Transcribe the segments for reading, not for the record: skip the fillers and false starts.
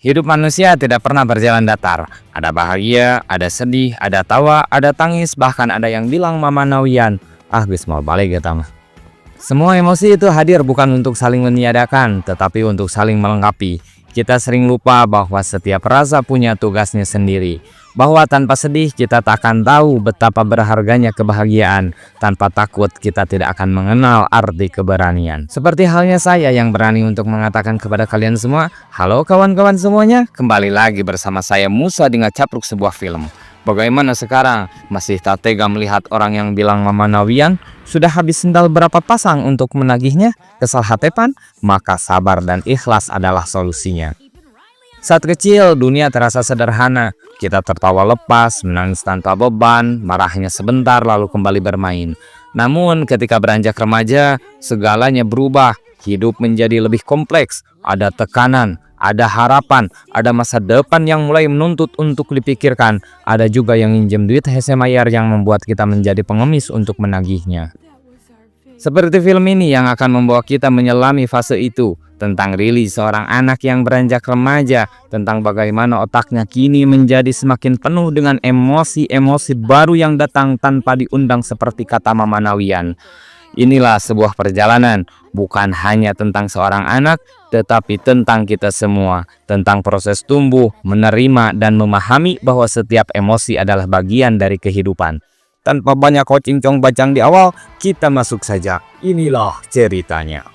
Hidup manusia tidak pernah berjalan datar. Ada bahagia, ada sedih, ada tawa, ada tangis, bahkan ada yang bilang mama nawian. Ah, gus mau balik ya mah. Semua emosi itu hadir bukan untuk saling meniadakan, tetapi untuk saling melengkapi. Kita sering lupa bahwa setiap rasa punya tugasnya sendiri. Bahwa tanpa sedih kita tak akan tahu betapa berharganya kebahagiaan. Tanpa takut kita tidak akan mengenal arti keberanian. Seperti halnya saya yang berani untuk mengatakan kepada kalian semua, halo kawan-kawan semuanya, kembali lagi bersama saya Musa di Ngacapruk sebuah film. Bagaimana sekarang? Masih tak tega melihat orang yang bilang mama nawian? Sudah habis sendal berapa pasang untuk menagihnya? Kesal hatepan? Maka sabar dan ikhlas adalah solusinya. Saat kecil, dunia terasa sederhana. Kita tertawa lepas, menangis tanpa beban, marahnya sebentar lalu kembali bermain. Namun ketika beranjak remaja, segalanya berubah. Hidup menjadi lebih kompleks. Ada tekanan, ada harapan, ada masa depan yang mulai menuntut untuk dipikirkan. Ada juga yang minjem duit hese mayar yang membuat kita menjadi pengemis untuk menagihnya. Seperti film ini yang akan membawa kita menyelami fase itu. Tentang Rilly, seorang anak yang beranjak remaja. Tentang bagaimana otaknya kini menjadi semakin penuh dengan emosi-emosi baru yang datang tanpa diundang seperti kata Mama Nawian. Inilah sebuah perjalanan, bukan hanya tentang seorang anak, tetapi tentang kita semua. Tentang proses tumbuh, menerima, dan memahami bahwa setiap emosi adalah bagian dari kehidupan. Tanpa banyak cincong bacang di awal, kita masuk saja. Inilah ceritanya.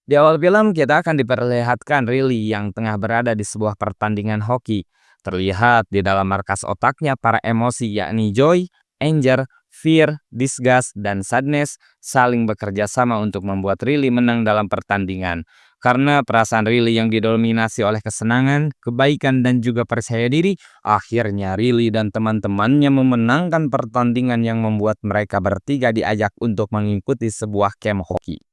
Di awal film, kita akan diperlihatkan Rilly yang tengah berada di sebuah pertandingan hoki. Terlihat di dalam markas otaknya para emosi yakni joy, anger, fear, disgust, dan sadness saling bekerja sama untuk membuat Rilly menang dalam pertandingan. Karena perasaan Rilly yang didominasi oleh kesenangan, kebaikan, dan juga percaya diri, akhirnya Rilly dan teman-temannya memenangkan pertandingan yang membuat mereka bertiga diajak untuk mengikuti sebuah camp hoki.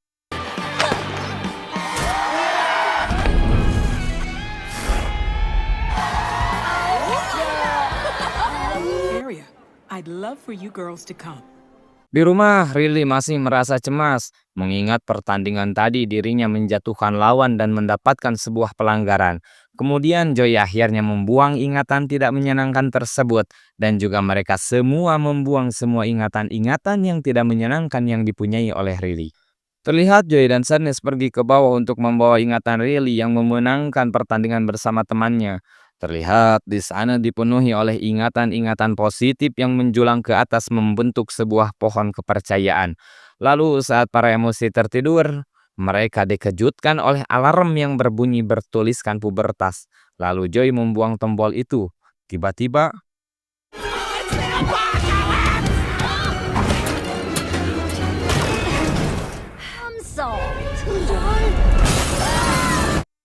I'd love for you girls to come. Di rumah, Rilly masih merasa cemas. Mengingat pertandingan tadi dirinya menjatuhkan lawan dan mendapatkan sebuah pelanggaran. Kemudian Joy akhirnya membuang ingatan tidak menyenangkan tersebut. Dan juga mereka semua membuang semua ingatan-ingatan yang tidak menyenangkan yang dipunyai oleh Rilly. Terlihat Joy dan Sadness pergi ke bawah untuk membawa ingatan Rilly yang memenangkan pertandingan bersama temannya. Terlihat di sana dipenuhi oleh ingatan-ingatan positif yang menjulang ke atas membentuk sebuah pohon kepercayaan. Lalu saat para emosi tertidur, mereka dikejutkan oleh alarm yang berbunyi bertuliskan pubertas. Lalu Joy membuang tombol itu. Tiba-tiba,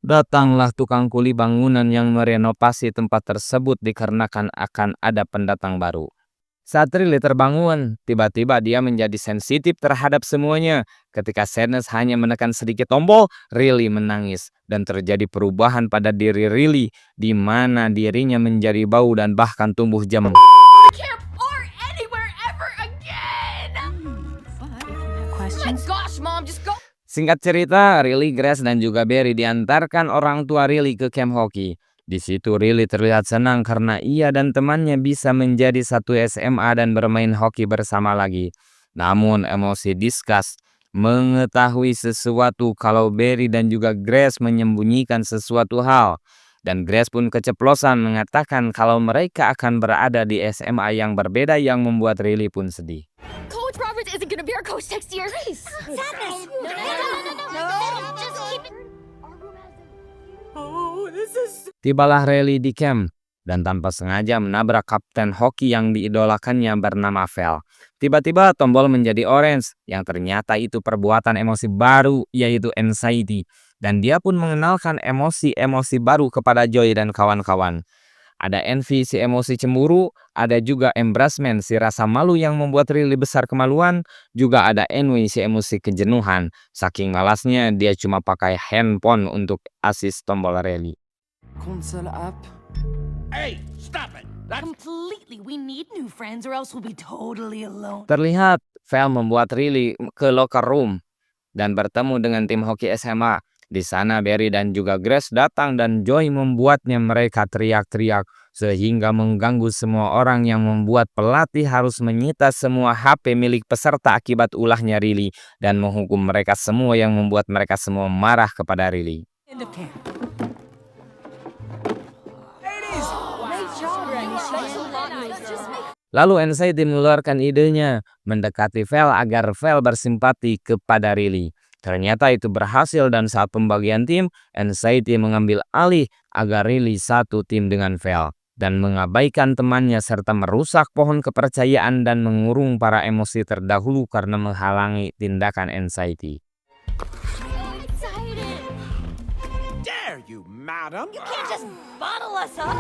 datanglah tukang kuli bangunan yang merenovasi tempat tersebut dikarenakan akan ada pendatang baru. Saat Rilly terbangun, tiba-tiba dia menjadi sensitif terhadap semuanya. Ketika Sadness hanya menekan sedikit tombol, Rilly menangis. Dan terjadi perubahan pada diri Rilly, di mana dirinya menjadi bau dan bahkan tumbuh jam. Singkat cerita, Rilly, Grace, dan juga Barry diantarkan orang tua Rilly ke camp hoki. Di situ Rilly terlihat senang karena ia dan temannya bisa menjadi satu SMA dan bermain hoki bersama lagi. Namun emosi disgust mengetahui sesuatu kalau Barry dan juga Grace menyembunyikan sesuatu hal. Dan Grace pun keceplosan mengatakan kalau mereka akan berada di SMA yang berbeda yang membuat Rilly pun sedih. Coach Roberts isn't gonna be our coach next year. Sadness. Just keep it. Tibalah Rilly di camp dan tanpa sengaja menabrak kapten hoki yang diidolakannya bernama Vel. Tiba-tiba tombol menjadi orange yang ternyata itu perbuatan emosi baru yaitu anxiety. Dan dia pun mengenalkan emosi-emosi baru kepada Joy dan kawan-kawan. Ada envy si emosi cemburu, ada juga embarrassment si rasa malu yang membuat Rilly besar kemaluan, juga ada ennui si emosi kejenuhan. Saking malasnya dia cuma pakai handphone untuk asis tombol Rilly. Console app. Hey, stop it! Completely. We need new friends or else we'll be totally alone. Terlihat Val membuat Riley ke locker room dan bertemu dengan tim hoki SMA. Di sana Barry dan juga Grace datang dan Joy membuatnya mereka teriak-teriak sehingga mengganggu semua orang yang membuat pelatih harus menyita semua HP milik peserta akibat ulahnya Riley dan menghukum mereka semua yang membuat mereka semua marah kepada Riley. End of camp. Lalu Anxiety mengeluarkan idenya mendekati Val agar Val bersimpati kepada Riley. Ternyata itu berhasil dan saat pembagian tim, Anxiety mengambil alih agar Riley satu tim dengan Val dan mengabaikan temannya serta merusak pohon kepercayaan dan mengurung para emosi terdahulu karena menghalangi tindakan Anxiety. Excited. Dare you, madam? You can't just bottle us up.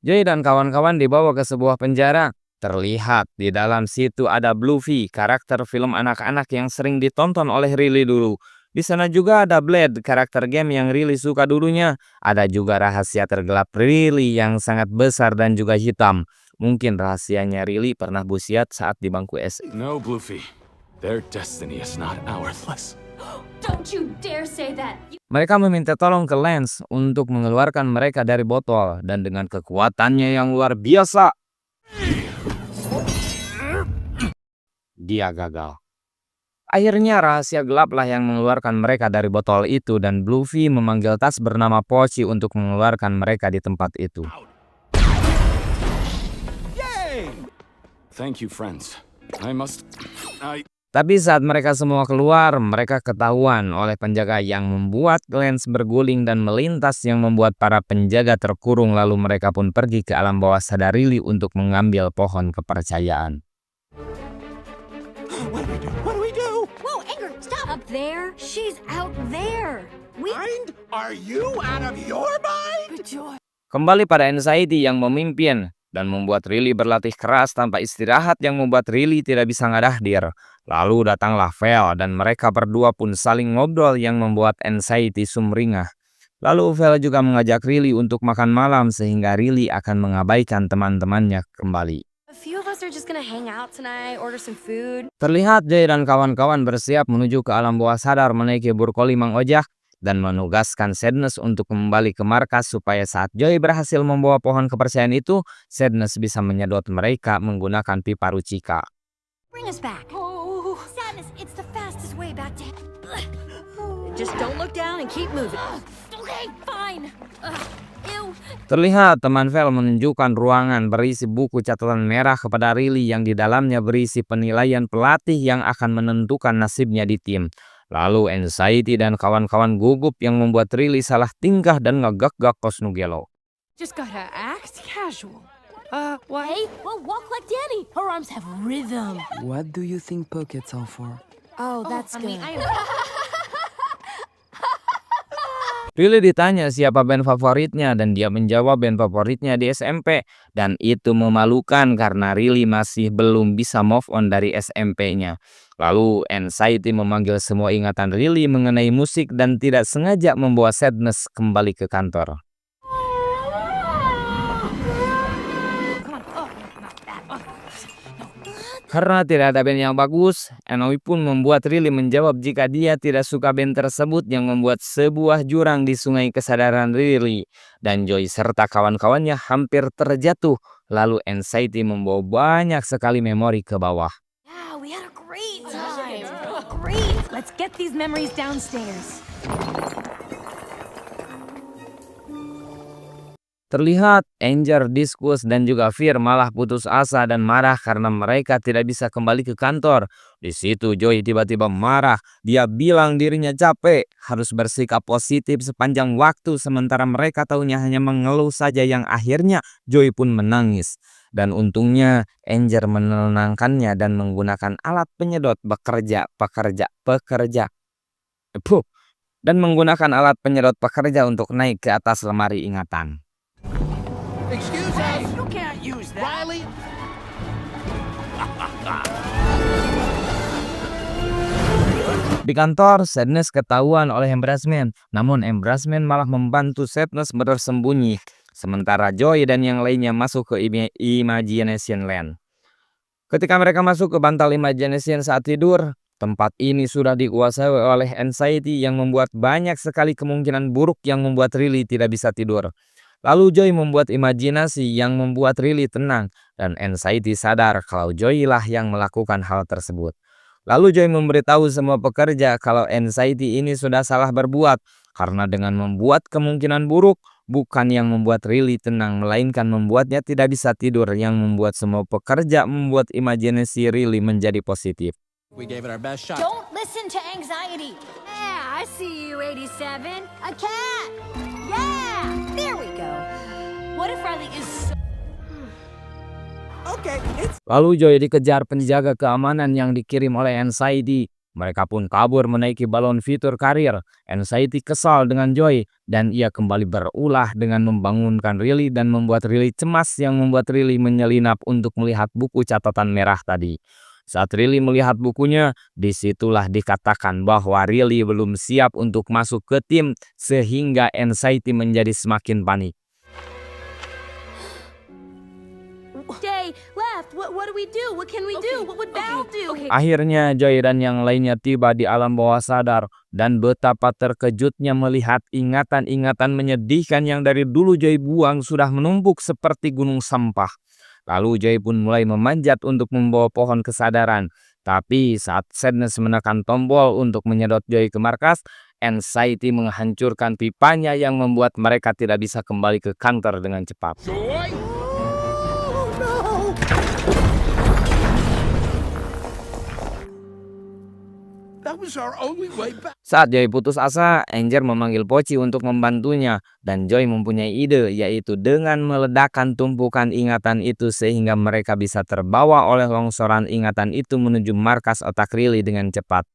Joy dan kawan-kawan dibawa ke sebuah penjara. Terlihat di dalam situ ada Bluey, karakter film anak-anak yang sering ditonton oleh Riley dulu. Di sana juga ada Blade, karakter game yang Riley suka dulunya. Ada juga rahasia tergelap Riley yang sangat besar dan juga hitam. Mungkin rahasianya Riley pernah busiat saat di bangku SD. No, Bluefy. Their destiny is not ours. Don't you dare say that. Mereka meminta tolong ke Lance untuk mengeluarkan mereka dari botol dan dengan kekuatannya yang luar biasa, dia gagal. Akhirnya rahasia gelaplah yang mengeluarkan mereka dari botol itu dan Bluey memanggil tas bernama Pochi untuk mengeluarkan mereka di tempat itu. Yay! Thank you, friends. Tapi saat mereka semua keluar, mereka ketahuan oleh penjaga yang membuat Lance berguling dan melintas yang membuat para penjaga terkurung lalu mereka pun pergi ke alam bawah sadar Riley untuk mengambil pohon kepercayaan. What do we do? Whoa, Anger, stop. Up there? She's out there. Mind? Are you out of your mind? Kembali pada Anxiety yang memimpin dan membuat Riley berlatih keras tanpa istirahat yang membuat Riley tidak bisa ngadahdir. Lalu datanglah Val dan mereka berdua pun saling ngobrol yang membuat Anxiety sumringah. Lalu Val juga mengajak Riley untuk makan malam sehingga Riley akan mengabaikan teman-temannya kembali. A few of us are just gonna hang out tonight, order some food. Terlihat Jay dan kawan-kawan bersiap menuju ke alam bawah sadar menaiki Burkoli Mang Ojak dan menugaskan Sadness untuk kembali ke markas supaya saat Joy berhasil membawa pohon kepercayaan itu, Sadness bisa menyedot mereka menggunakan pipa Ruchika. Bring us back. Sadness, it's the fastest way back to... Just don't look down and keep moving. Okay, fine. Ew. Terlihat teman Val menunjukkan ruangan berisi buku catatan merah kepada Riley yang di dalamnya berisi penilaian pelatih yang akan menentukan nasibnya di tim. Lalu Anxiety dan kawan-kawan gugup yang membuat Riley salah tingkah dan ngegak-gak Coach Nugelo. Just gotta act casual. Why? Hey, well, walk like Danny. Her arms have rhythm. What do you think pockets are for? Oh, that's good. Riley ditanya siapa band favoritnya dan dia menjawab band favoritnya di SMP. Dan itu memalukan karena Riley masih belum bisa move on dari SMP-nya. Lalu Anxiety memanggil semua ingatan Riley mengenai musik dan tidak sengaja membawa Sadness kembali ke kantor. Karena tidak ada band yang bagus, Enoy pun membuat Riley menjawab jika dia tidak suka band tersebut yang membuat sebuah jurang di sungai kesadaran Riley. Dan Joy serta kawan-kawannya hampir terjatuh. Lalu Anxiety membawa banyak sekali memori ke bawah. Yeah, we had a great time. Great. Let's get these memories downstairs. Terlihat Anger, Diskus, dan juga Fear malah putus asa dan marah karena mereka tidak bisa kembali ke kantor. Di situ Joy tiba-tiba marah. Dia bilang dirinya capek, harus bersikap positif sepanjang waktu sementara mereka taunya hanya mengeluh saja yang akhirnya Joy pun menangis. Dan untungnya Anger menenangkannya dan menggunakan alat penyedot pekerja. Dan menggunakan alat penyedot pekerja untuk naik ke atas lemari ingatan. Excuse us. You can't use that. Riley. Di kantor, Sadness ketahuan oleh Embarrassment. Namun Embarrassment malah membantu Sadness bersembunyi. Sementara Joy dan yang lainnya masuk ke Imagination Land. Ketika mereka masuk ke bantal imagination saat tidur, tempat ini sudah dikuasai oleh anxiety yang membuat banyak sekali kemungkinan buruk yang membuat Riley tidak bisa tidur. Lalu Joy membuat imajinasi yang membuat Riley tenang dan anxiety sadar kalau Joy lah yang melakukan hal tersebut. Lalu Joy memberitahu semua pekerja kalau anxiety ini sudah salah berbuat karena dengan membuat kemungkinan buruk bukan yang membuat Riley tenang melainkan membuatnya tidak bisa tidur yang membuat semua pekerja membuat imajinasi Riley menjadi positif. We gave it our best shot. Don't listen to anxiety. Yeah, I see you, 87. A cat. Yeah, there we go. What if Riley is... Okay, it's Lalu Joy dikejar penjaga keamanan yang dikirim oleh anxiety. Mereka pun kabur menaiki balon fitur karir. Anxiety kesal dengan Joy dan ia kembali berulah dengan membangunkan Riley dan membuat Riley cemas yang membuat Riley menyelinap untuk melihat buku catatan merah tadi. Saat Riley melihat bukunya, disitulah dikatakan bahwa Riley belum siap untuk masuk ke tim sehingga anxiety menjadi semakin panik. Day, left. What do we do? What can we do? What would Val do? Akhirnya Joy dan yang lainnya tiba di alam bawah sadar dan betapa terkejutnya melihat ingatan-ingatan menyedihkan yang dari dulu Joy buang sudah menumpuk seperti gunung sampah. Lalu Joy pun mulai memanjat untuk membawa pohon kesadaran. Tapi saat Sadness menekan tombol untuk menyedot Joy ke markas, anxiety menghancurkan pipanya yang membuat mereka tidak bisa kembali ke kantor dengan cepat. that was our only way back. Saat Joy putus asa, Angel memanggil Pochi untuk membantunya dan Joy mempunyai ide yaitu dengan meledakkan tumpukan ingatan itu sehingga mereka bisa terbawa oleh longsoran ingatan itu menuju markas otak Riley dengan cepat.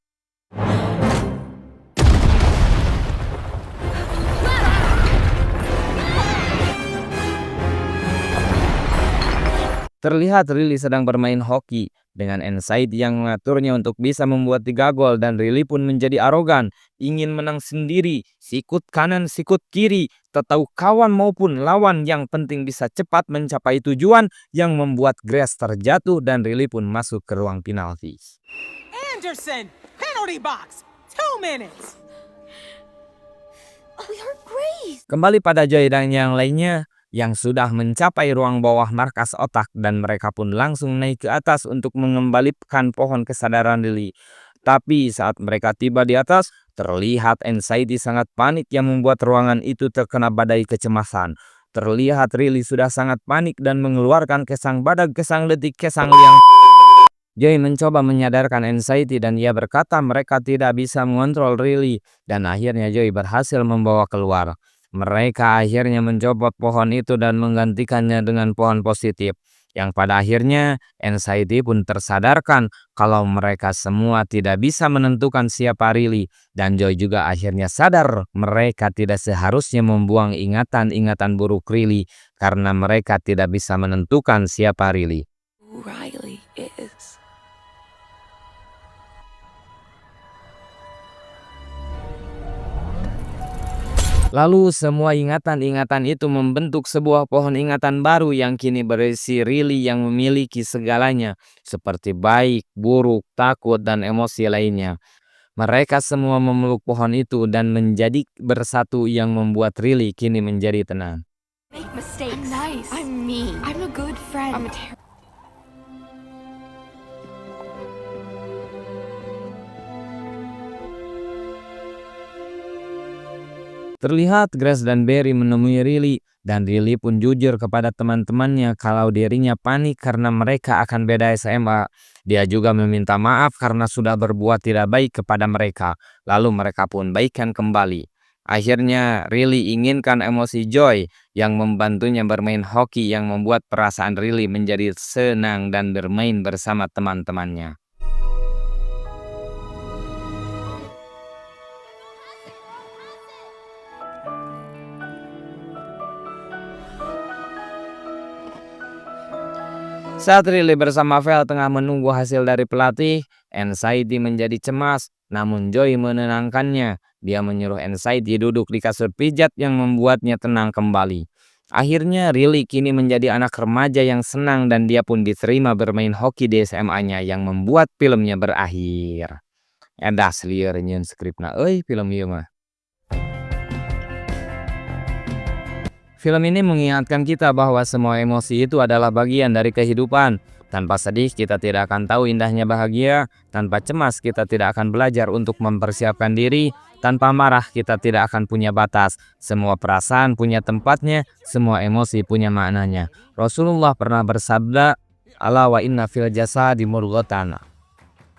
Terlihat Riley sedang bermain hoki dengan anxiety yang mengaturnya untuk bisa membuat 3 gol dan Riley pun menjadi arogan, ingin menang sendiri, sikut kanan sikut kiri, tak tahu kawan maupun lawan yang penting bisa cepat mencapai tujuan yang membuat Grace terjatuh dan Riley pun masuk ke ruang penalti. Anderson, penalty box, 2 minutes. We are Grace. Kembali pada Joy dan yang lainnya yang sudah mencapai ruang bawah markas otak dan mereka pun langsung naik ke atas untuk mengembalikan pohon kesadaran Riley. Tapi saat mereka tiba di atas, terlihat anxiety sangat panik yang membuat ruangan itu terkena badai kecemasan. Terlihat Riley sudah sangat panik dan mengeluarkan kesang badak, kesang letik, kesang liang. Joy mencoba menyadarkan anxiety dan ia berkata mereka tidak bisa mengontrol Riley dan akhirnya Joy berhasil membawa keluar. Mereka akhirnya mencopot pohon itu dan menggantikannya dengan pohon positif. Yang pada akhirnya anxiety pun tersadarkan kalau mereka semua tidak bisa menentukan siapa Riley. Dan Joy juga akhirnya sadar mereka tidak seharusnya membuang ingatan-ingatan buruk Riley karena mereka tidak bisa menentukan siapa Riley. Who Riley is. Lalu semua ingatan-ingatan itu membentuk sebuah pohon ingatan baru yang kini berisi Riley yang memiliki segalanya, seperti baik, buruk, takut, dan emosi lainnya. Mereka semua memeluk pohon itu dan menjadi bersatu yang membuat Riley kini menjadi tenang. Make mistakes. I'm nice. I'm mean. I'm a good friend. I'm a terrible. Terlihat Grace dan Barry menemui Riley dan Riley pun jujur kepada teman-temannya kalau dirinya panik karena mereka akan beda SMA. Dia juga meminta maaf karena sudah berbuat tidak baik kepada mereka. Lalu mereka pun baikan kembali. Akhirnya Riley inginkan emosi Joy yang membantunya bermain hoki yang membuat perasaan Riley menjadi senang dan bermain bersama teman-temannya. Saat Riley bersama Val tengah menunggu hasil dari pelatih, anxiety menjadi cemas, namun Joy menenangkannya. Dia menyuruh anxiety duduk di kasur pijat yang membuatnya tenang kembali. Akhirnya Riley kini menjadi anak remaja yang senang dan dia pun diterima bermain hoki di SMA-nya yang membuat filmnya berakhir. Edah selieur nyeun skripna euy film ieu mah. Film ini mengingatkan kita bahwa semua emosi itu adalah bagian dari kehidupan. Tanpa sedih kita tidak akan tahu indahnya bahagia, tanpa cemas kita tidak akan belajar untuk mempersiapkan diri, tanpa marah kita tidak akan punya batas. Semua perasaan punya tempatnya, semua emosi punya maknanya. Rasulullah pernah bersabda, "Ala wa inna fil jasadi mudghatan.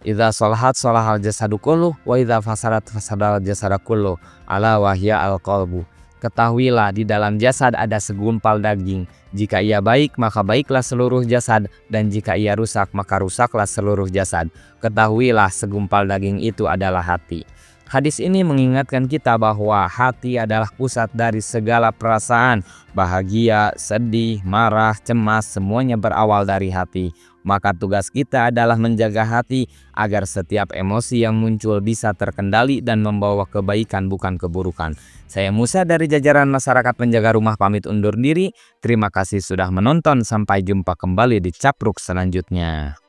Idza salahat salahal jasadu kulluh wa idza fasadat fasadal jasadu kulluh. Ala wa hiya al-qalbu." Ketahuilah di dalam jasad ada segumpal daging. Jika ia baik maka baiklah seluruh jasad, dan jika ia rusak maka rusaklah seluruh jasad. Ketahuilah segumpal daging itu adalah hati. Hadis ini mengingatkan kita bahwa hati adalah pusat dari segala perasaan. Bahagia, sedih, marah, cemas, semuanya berawal dari hati. Maka tugas kita adalah menjaga hati agar setiap emosi yang muncul bisa terkendali dan membawa kebaikan bukan keburukan. Saya Musa dari jajaran masyarakat penjaga rumah pamit undur diri. Terima kasih sudah menonton. Sampai jumpa kembali di Capruk selanjutnya.